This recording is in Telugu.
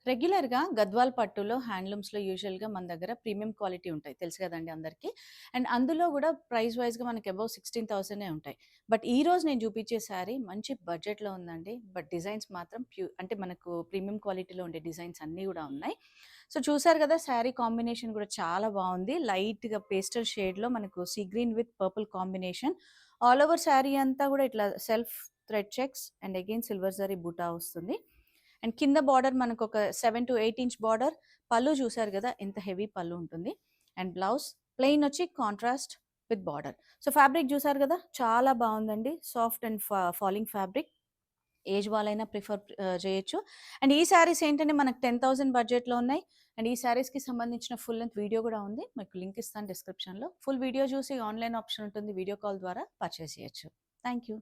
రెగ్యులర్‌గా గద్వాల్ పట్టులో, హ్యాండ్లూమ్స్‌లో యూజువల్‌గా మన దగ్గర ప్రీమియం క్వాలిటీ ఉంటాయి. తెలుసు కదండీ అందరికీ. అండ్ అందులో గూడా ప్రైస్ వైస్‌గా మనకి అబోవ్ 16,000 ఉంటాయి. బట్ ఈరోజు నేను చూపించే శారీ మంచి బడ్జెట్‌లో ఉందండి. బట్ డిజైన్స్ మాత్రం అంటే మనకు ప్రీమియం క్వాలిటీలో ఉండే డిజైన్స్ అన్నీ గూడా ఉన్నాయి. సో, చూసారు గదా! శారీ కాంబినేషన్ గూడా చాలా బావుంది. లైట్‌గా పేస్టల్ షేడ్‌లో మనకు sea green with purple combination. All over sari అంతా గూడా ఇట్లా self thread checks and again silver zari బూటా వస్తుంది. అండ్ కింద బార్డర్ మనకొక 7-8 ఇంచ్ బార్డర్. పళ్ళు చూసారు గదా! ఎంత హెవీ పళ్ళు ఉంటుంది. అండ్ బ్లౌజ్ ప్లెయిన్ వచ్చి contrast with border. So, fabric చూసారు గదా! చాలా బావుందండి. Soft and falling fabric. Age వాళ్ళైనా ప్రిఫర్ చేయొచ్చు. అండ్ ఈ శారీస్ ఏంటంటే మనకు 10,000 బడ్జెట్‌లో ఉన్నాయి. అండ్ ఈ శారీస్‌కి సంబంధించిన ఫుల్ లెంగ్త్ వీడియో గూడా ఉంది. మీకు లింక్ ఇస్తాను డిస్క్రిప్షన్‌లో. ఫుల్ వీడియో చూసి ఆన్‌లైన్ ఆప్షన్ ఉంటుంది. వీడియో కాల్ ద్వారా పర్చేస్ చేయొచ్చు. Thank you.